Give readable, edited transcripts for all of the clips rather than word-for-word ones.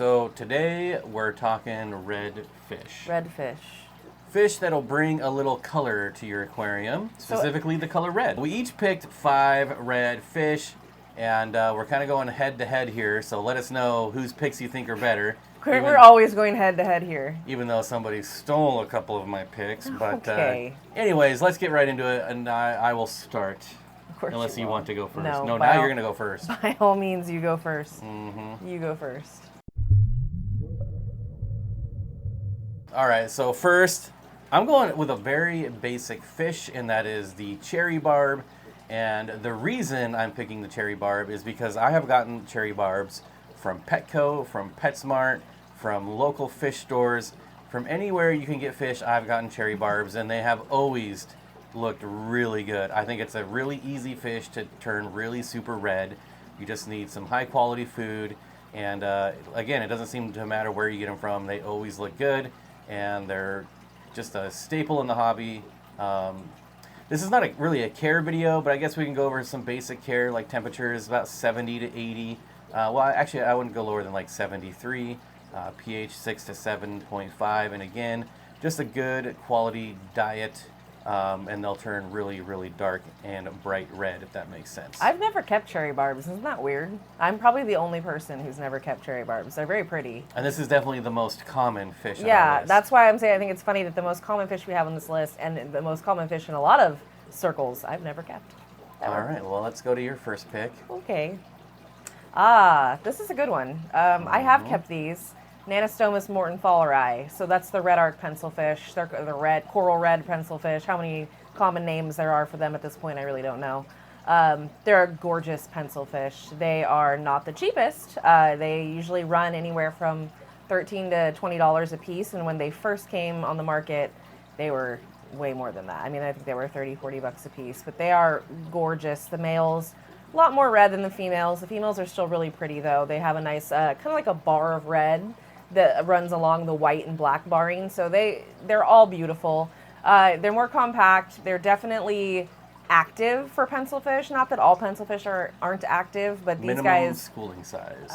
So today we're talking red fish. Red fish. Fish that'll bring a little color to your aquarium, specifically the color red. We each picked 5 red fish, and we're kind of going head to head here, so let us know whose picks you think are better. We're always going head to head here. Even though somebody stole a couple of my picks. But okay. Anyways, let's get right into it, and I will start. Of course unless you want to go first. No, now you're going to go first. By all means, you go first. Mm-hmm. You go first. All right, so first, I'm going with a very basic fish, and that is the cherry barb. And the reason I'm picking the cherry barb is because I have gotten cherry barbs from Petco, from PetSmart, from local fish stores, from anywhere you can get fish. I've gotten cherry barbs, and they have always looked really good. I think it's a really easy fish to turn really super red. You just need some high quality food, and again, it doesn't seem to matter where you get them from. They always look good, and they're just a staple in the hobby. This is not really a care video, but I guess we can go over some basic care, like temperatures about 70 to 80. Well, actually, I wouldn't go lower than like 73. pH 6 to 7.5, and again, just a good quality diet, and they'll turn really, really dark and bright red, if that makes sense. I've never kept cherry barbs. Isn't that weird? I'm probably the only person who's never kept cherry barbs. They're very pretty. And this is definitely the most common fish on our Yeah, list. that's why I'm saying I think it's funny that the most common fish we have on this list, and the most common fish in a lot of circles, I've never kept. Ever. All right, well, let's go to your first pick. Okay. This is a good one. I have kept these. Nanostomus mortonfalleri. So that's the red arc pencilfish. They're the red, coral red pencilfish. How many common names there are for them at this point, I really don't know. They're a gorgeous pencilfish. They are not the cheapest. They usually run anywhere from $13 to $20 a piece, and when they first came on the market, they were way more than that. I mean, I think they were 30, 40 bucks a piece, but they are gorgeous. The males, a lot more red than the females. The females are still really pretty, though. They have a nice, kind of like a bar of red that runs along the white and black barring. So they're all beautiful. They're more compact. They're definitely active for pencilfish. Not that all pencilfish aren't active, but these Minimum guys. schooling size.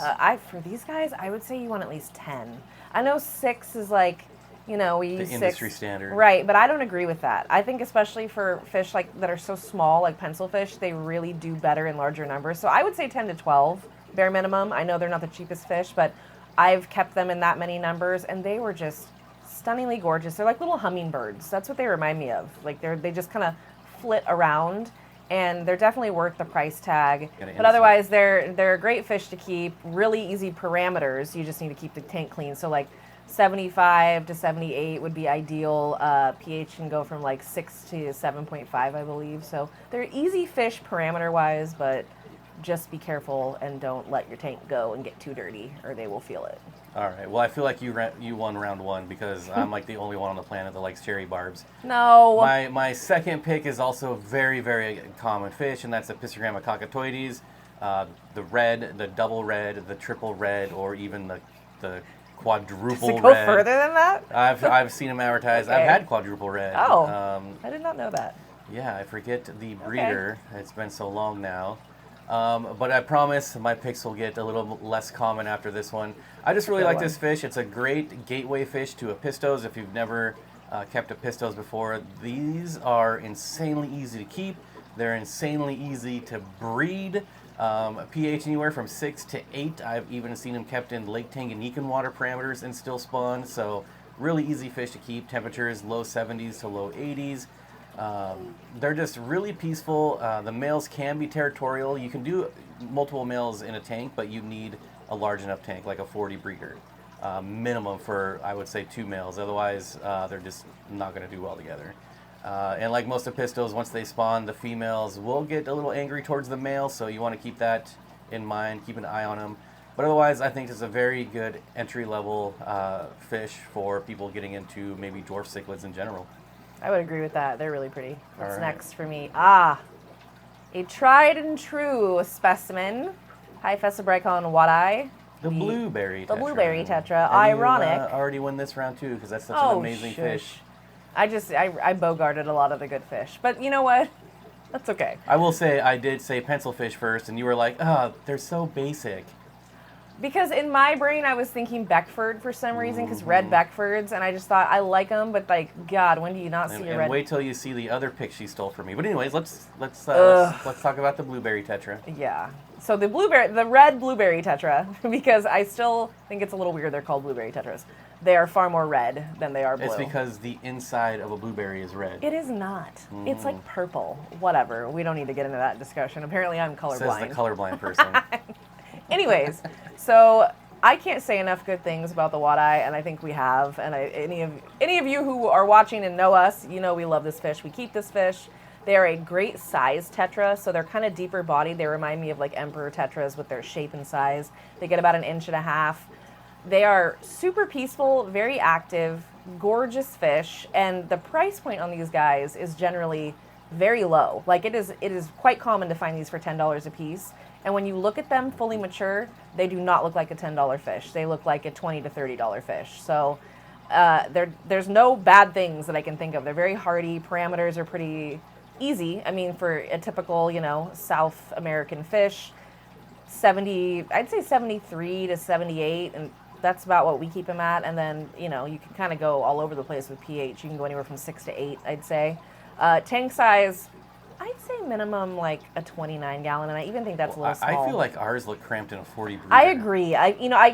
For these guys, I would say you want at least 10. I know 6 is like, we use 6. Industry standard. Right, but I don't agree with that. I think especially for fish that are so small, like pencilfish, they really do better in larger numbers. So I would say 10 to 12, bare minimum. I know they're not the cheapest fish, but I've kept them in that many numbers, and they were just stunningly gorgeous. They're like little hummingbirds. That's what they remind me of. Like they just kind of flit around, and they're definitely worth the price tag. But otherwise, they're a great fish to keep. Really easy parameters. You just need to keep the tank clean. So like 75 to 78 would be ideal. pH can go from like 6 to 7.5, I believe. So they're easy fish parameter-wise, but just be careful and don't let your tank go and get too dirty, or they will feel it. All right. Well, I feel like you won round 1 because I'm like the only one on the planet that likes cherry barbs. No. My second pick is also a very, very common fish, and that's Apistogramma cockatoides. The red, the double red, the triple red, or even the quadruple red. Does it go further than that? I've seen them advertised. Okay. I've had quadruple red. Oh, I did not know that. Yeah, I forget the breeder. Okay. It's been so long now. But I promise my picks will get a little less common after this one. I just really like this fish. It's a great gateway fish to apistos. If you've never kept apistos before, these are insanely easy to keep. They're insanely easy to breed. pH anywhere from 6 to 8. I've even seen them kept in Lake Tanganyika water parameters and still spawn. So really easy fish to keep. Temperatures low 70s to low 80s. They're just really peaceful. The males can be territorial. You can do multiple males in a tank, but you need a large enough tank, like a 40 breeder, minimum for, I would say, 2 males. Otherwise, they're just not going to do well together. And like most apistos, once they spawn, the females will get a little angry towards the male, so you want to keep that in mind, keep an eye on them. But otherwise, I think it's a very good entry-level fish for people getting into maybe dwarf cichlids in general. I would agree with that. They're really pretty. What's next for me? A tried and true specimen, Hyphesibrycon wadai. The blueberry tetra. The blueberry tetra. And Ironic. You already won this round too, because that's such an amazing fish. I bogarted a lot of the good fish, but you know what? That's okay. I will say I did say pencilfish first, and you were like, "Oh, they're so basic." Because in my brain, I was thinking Beckford for some reason, because red Beckfords, and I just thought, I like them, but like, God, when do you not see a red? And wait till you see the other pick she stole from me. But anyways, let's talk about the blueberry tetra. Yeah. So the red blueberry tetra, because I still think it's a little weird they're called blueberry tetras. They are far more red than they are blue. It's because the inside of a blueberry is red. It is not. It's like purple. Whatever. We don't need to get into that discussion. Apparently, I'm colorblind. Says the colorblind person. Anyways, so I can't say enough good things about the wad-eye, and I think we have. And any of you who are watching and know us, you know we love this fish. We keep this fish. They are a great size tetra, so they're kind of deeper bodied. They remind me of like emperor tetras with their shape and size. They get about 1.5 inches. They are super peaceful, very active, gorgeous fish, and the price point on these guys is generally very low. Like it is quite common to find these for $10 a piece. And when you look at them fully mature, they do not look like a $10 fish. They look like a $20 to $30 fish. So there's no bad things that I can think of. They're very hardy. Parameters are pretty easy. I mean, for a typical, South American fish, I'd say 73 to 78, and that's about what we keep them at. And then, you can kind of go all over the place with pH. You can go anywhere from 6 to 8, I'd say. Tank size, I'd say minimum like a 29 gallon, and I even think that's a little small. I feel like ours look cramped in a 40 breeder. I agree.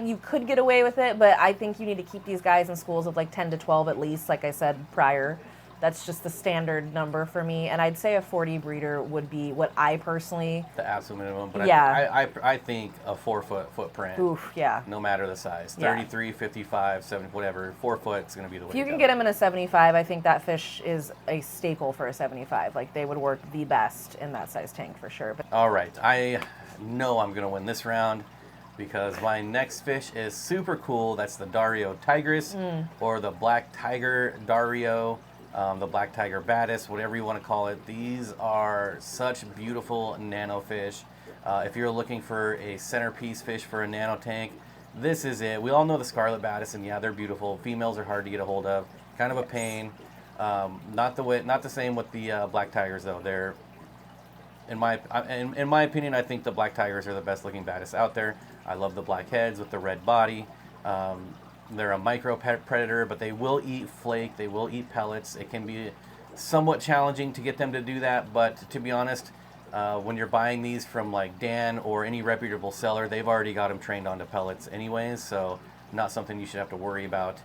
You could get away with it, but I think you need to keep these guys in schools of like 10 to 12 at least, like I said prior. That's just the standard number for me, and I'd say a 40 breeder would be what I personally... The absolute minimum, but yeah. I think a 4-foot footprint. Oof, yeah. No matter the size, 33, 55, 70, whatever, 4 foot is going to be the way If you to can go. get them in a 75, I think that fish is a staple for a 75. Like, they would work the best in that size tank for sure. But all right, I know I'm going to win this round because my next fish is super cool. That's the Dario tigris, or the black tiger Dario. The black tiger batis, whatever you want to call it. These are such beautiful nano fish. If you're looking for a centerpiece fish for a nano tank, this is it. We all know the scarlet batis, and yeah, they're beautiful. Females are hard to get a hold of, kind of a pain. Not the same with the black tigers though. They're in my opinion, I think the black tigers are the best looking batis out there. I love the black heads with the red body. They're a micro predator, but they will eat flake. They will eat pellets. It can be somewhat challenging to get them to do that, but to be honest, when you're buying these from like Dan or any reputable seller, they've already got them trained onto pellets anyways, so not something you should have to worry about.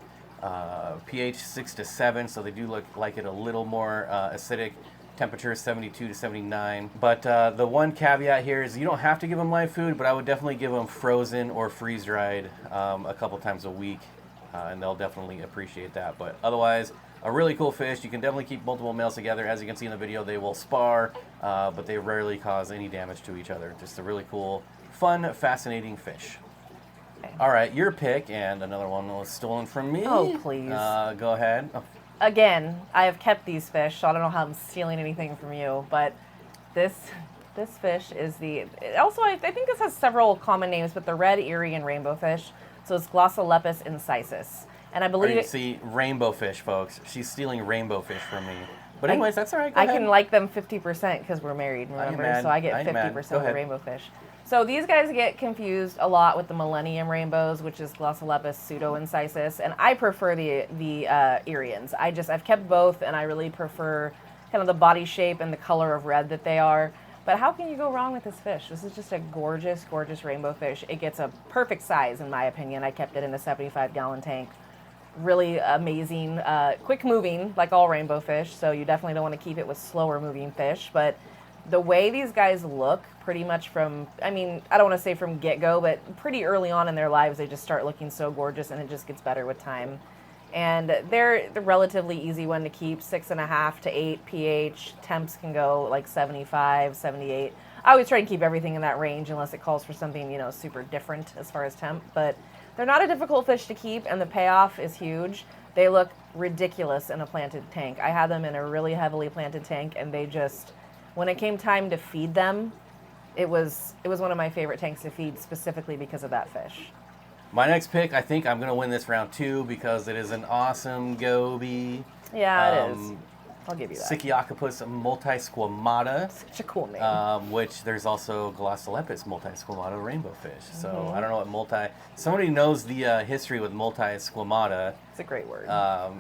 pH 6 to 7, so they do look like it a little more acidic. Temperature is 72 to 79. But the one caveat here is you don't have to give them live food, but I would definitely give them frozen or freeze-dried a couple times a week, and they'll definitely appreciate that. But otherwise, a really cool fish. You can definitely keep multiple males together. As you can see in the video, they will spar, but they rarely cause any damage to each other. Just a really cool, fun, fascinating fish. All right, your pick, and another one was stolen from me. Oh, please. Go ahead. Oh. Again, I have kept these fish, so I don't know how I'm stealing anything from you, but this fish is also, I think this has several common names, but the red erie and rainbowfish, so it's Glossolepis incisus. And I believe see, rainbowfish, folks. She's stealing rainbowfish from me. But anyways, that's all right. Go ahead. can like them 50% because we're married, remember? So I get 50% of the rainbowfish. So these guys get confused a lot with the Millennium rainbows, which is Glossolepis pseudo-incisus, and I prefer the Irians. I've kept both, and I really prefer kind of the body shape and the color of red that they are. But how can you go wrong with this fish? This is just a gorgeous, gorgeous rainbow fish. It gets a perfect size, in my opinion. I kept it in a 75-gallon tank. Really amazing, quick moving, like all rainbow fish, so you definitely don't want to keep it with slower moving fish. But the way these guys look, pretty much from, I don't want to say from get-go, but pretty early on in their lives, they just start looking so gorgeous, and it just gets better with time. And they're the relatively easy one to keep, 6.5 to 8 pH. Temps can go like 75, 78. I always try to keep everything in that range unless it calls for something, super different as far as temp. But they're not a difficult fish to keep, and the payoff is huge. They look ridiculous in a planted tank. I had them in a really heavily planted tank, and they just, when it came time to feed them, it was one of my favorite tanks to feed specifically because of that fish. My next pick, I think I'm going to win this round too because it is an awesome goby. Yeah, it is. I'll give you that. Syciocopus multisquamata. Such a cool name. Which there's also Glossolepis multisquamata rainbowfish. So I don't know what somebody knows the history with multisquamata. It's a great word. Now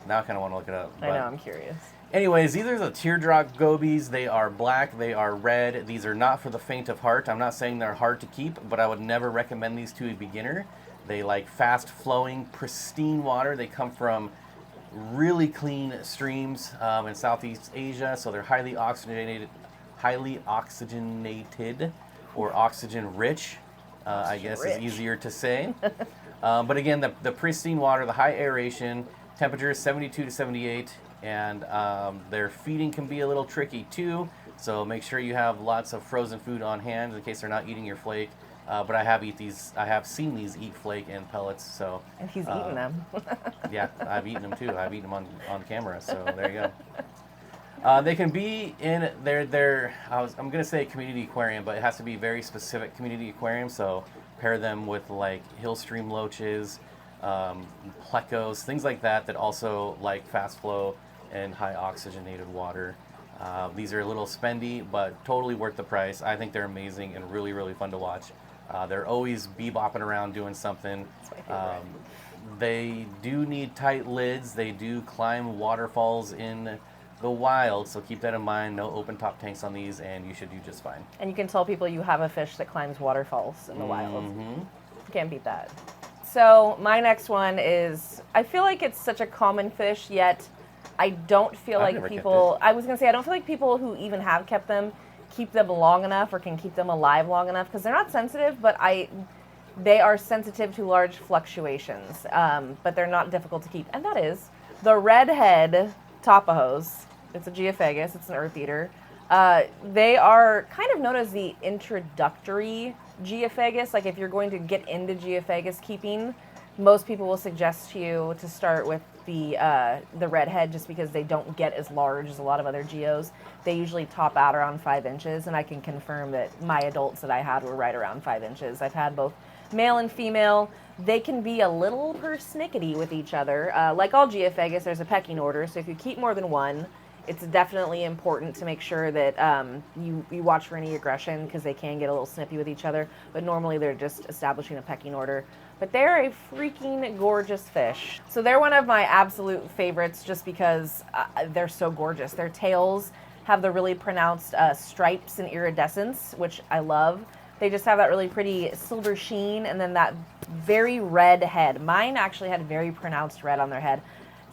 I kind of want to look it up. I know, I'm curious. Anyways, these are the teardrop gobies. They are black, they are red. These are not for the faint of heart. I'm not saying they're hard to keep, but I would never recommend these to a beginner. They like fast flowing, pristine water. They come from really clean streams in Southeast Asia, so they're highly oxygenated or oxygen rich, I guess is easier to say. But again, the pristine water, the high aeration, temperature is 72 to 78, and their feeding can be a little tricky too, so make sure you have lots of frozen food on hand in case they're not eating your flake. But I have seen these eat flake and pellets, so. And he's eaten them. Yeah, I've eaten them too. I've eaten them on camera, so there you go. They can be in I'm gonna say community aquarium, but it has to be very specific community aquarium, so pair them with like hill stream loaches, plecos, things like that also like fast flow and high oxygenated water. These are a little spendy, but totally worth the price. I think they're amazing and really, really fun to watch. They're always bebopping around doing something. They do need tight lids. They do climb waterfalls in the wild, so keep that in mind. No open top tanks on these, and you should do just fine. And you can tell people you have a fish that climbs waterfalls in the wild. You can't beat that. So my next one is, I feel like it's such a common fish, yet I don't feel like people, I was going to say, I don't feel like people who even have kept them keep them long enough or can keep them alive long enough, because they're not sensitive, but they are sensitive to large fluctuations, but they're not difficult to keep. And that is the redhead Tapajos. It's a geophagus. It's an earth eater. They are kind of known as the introductory geophagus. Like if you're going to get into geophagus keeping, most people will suggest to you to start with the redhead, just because they don't get as large as a lot of other geos. They usually top out around 5 inches, and I can confirm that my adults that I had were right around 5 inches. I've had both male and female. They can be a little persnickety with each other. Like all geophagus, there's a pecking order, so if you keep more than one, it's definitely important to make sure that you watch for any aggression, because they can get a little snippy with each other, but normally they're just establishing a pecking order. But they're a freaking gorgeous fish. So they're one of my absolute favorites just because they're so gorgeous. Their tails have the really pronounced stripes and iridescence, which I love. They just have that really pretty silver sheen, and then that very red head. Mine actually had very pronounced red on their head.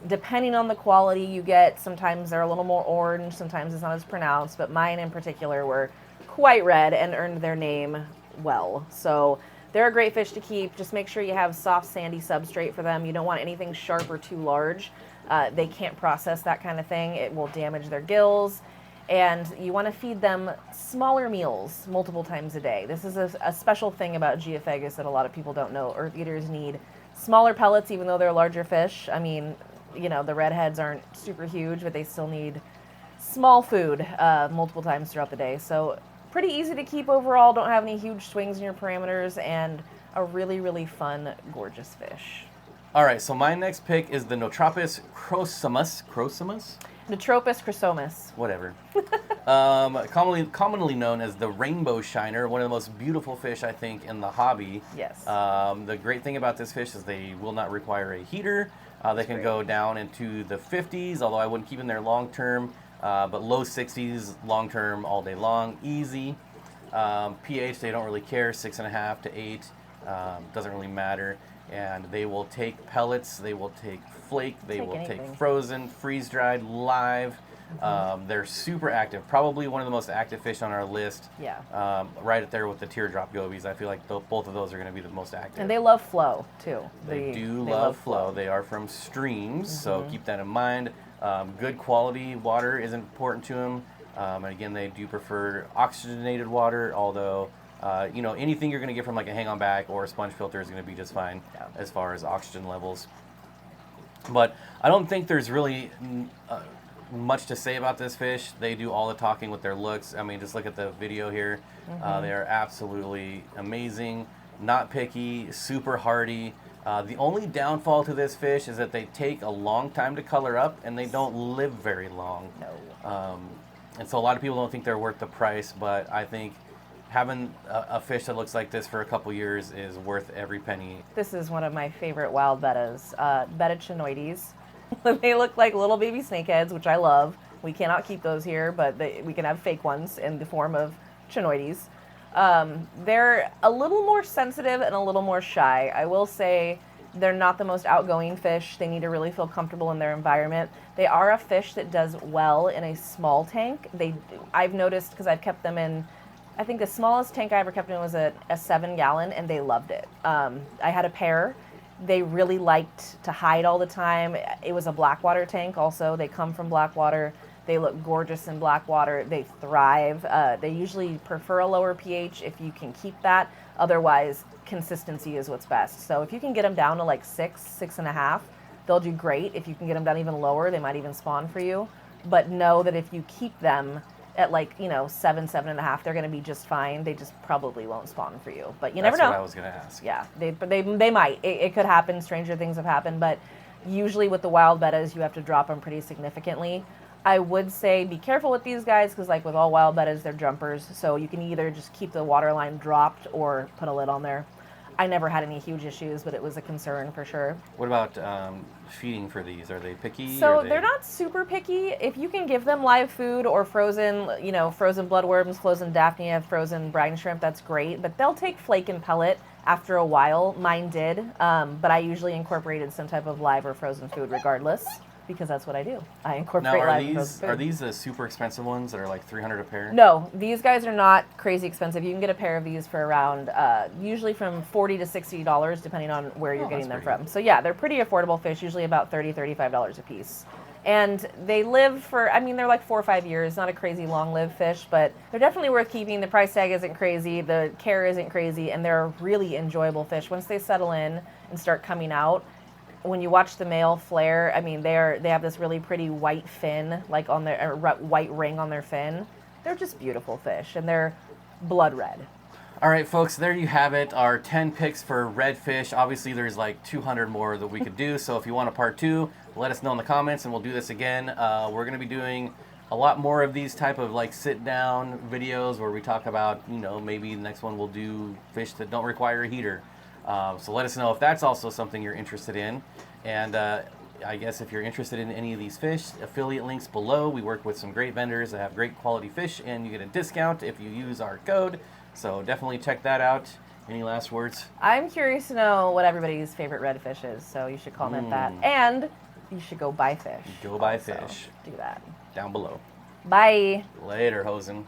Depending on the quality you get, sometimes they're a little more orange, sometimes it's not as pronounced, but mine in particular were quite red and earned their name well. So they're a great fish to keep. Just make sure you have soft, sandy substrate for them. You don't want anything sharp or too large. They can't process that kind of thing. It will damage their gills. And you want to feed them smaller meals multiple times a day. This is a special thing about geophagus that a lot of people don't know. Earth eaters need smaller pellets, even though they're larger fish. I mean, you know, the redheads aren't super huge, but they still need small food multiple times throughout the day. So pretty easy to keep overall, don't have any huge swings in your parameters, and a really, really fun, gorgeous fish. All right, so my next pick is the Notropis chrosomus. Chrosomus? Notropis chrosomus. Whatever. Commonly known as the rainbow shiner, one of the most beautiful fish, I think, in the hobby. Yes. The great thing about this fish is they will not require a heater. They can go down into the 50s, although I wouldn't keep them there long term, but low 60s long term, all day long, easy. pH, they don't really care, 6.5 to 8, doesn't really matter. And they will take pellets, they will take flake, they will take frozen, freeze-dried, live. They're super active, probably one of the most active fish on our list. Yeah. Right up there with the teardrop gobies. I feel like both of those are going to be the most active. And they love flow, too. They do love flow. They are from streams, so keep that in mind. Good quality water is important to them. And again, they do prefer oxygenated water, although you know, anything you're going to get from like a hang-on back or a sponge filter is going to be just fine as far as oxygen levels. But I don't think there's really much to say about this fish. They do all the talking with their looks. I mean, just look at the video here. They are absolutely amazing, not picky, super hardy. The only downfall to this fish is that they take a long time to color up and they don't live very long. No. And so a lot of people don't think they're worth the price, but I think having a fish that looks like this for a couple years is worth every penny. This is one of my favorite wild bettas, betta chinoides. They look like little baby snakeheads, which I love. We cannot keep those here, but we can have fake ones in the form of chinoides. They're a little more sensitive and a little more shy. I will say they're not the most outgoing fish. They need to really feel comfortable in their environment. They are a fish that does well in a small tank. I've noticed, because I've kept them in, I think the smallest tank I ever kept in was a 7-gallon, and they loved it. I had a pair. They really liked to hide all the time. It was a blackwater tank also. They come from blackwater. They look gorgeous in black water. They thrive. They usually prefer a lower pH if you can keep that. Otherwise, consistency is what's best. So if you can get them down to like 6.5, they'll do great. If you can get them down even lower, they might even spawn for you. But know that if you keep them at 7.5, they're going to be just fine. They just probably won't spawn for you. But you never know. That's what I was going to ask. Yeah, they might. It could happen. Stranger things have happened. But usually with the wild bettas, you have to drop them pretty significantly. I would say be careful with these guys because, like with all wild bettas, they're jumpers. So you can either just keep the water line dropped or put a lid on there. I never had any huge issues, but it was a concern for sure. What about feeding for these? Are they picky? So they're not super picky. If you can give them live food or frozen, frozen bloodworms, frozen daphnia, frozen brine shrimp, that's great. But they'll take flake and pellet after a while. Mine did, but I usually incorporated some type of live or frozen food regardless. Because that's what I do. I incorporate live and frozen food. Are these the super expensive ones that are like $300 a pair? No, these guys are not crazy expensive. You can get a pair of these for around, usually from $40 to $60, depending on where you're getting them from. So yeah, they're pretty affordable fish, usually about $30, $35 a piece. And they live for, they're like 4 or 5 years, not a crazy long-lived fish, but they're definitely worth keeping. The price tag isn't crazy, the care isn't crazy, and they're a really enjoyable fish. Once they settle in and start coming out, when you watch the male flare, they have this really pretty white fin, like on their white ring on their fin. They're just beautiful fish, and they're blood red. All right, folks, there you have it. Our 10 picks for redfish. Obviously, there's like 200 more that we could do. So if you want a part 2, let us know in the comments, and we'll do this again. We're going to be doing a lot more of these type of like sit-down videos where we talk about, maybe the next one we'll do fish that don't require a heater. So let us know if that's also something you're interested in. And I guess if you're interested in any of these fish, affiliate links below. We work with some great vendors that have great quality fish, and you get a discount if you use our code. So definitely check that out. Any last words? I'm curious to know what everybody's favorite redfish is, so you should comment that. And you should go buy fish. Go buy fish. Do that. Down below. Bye. Later, hosen.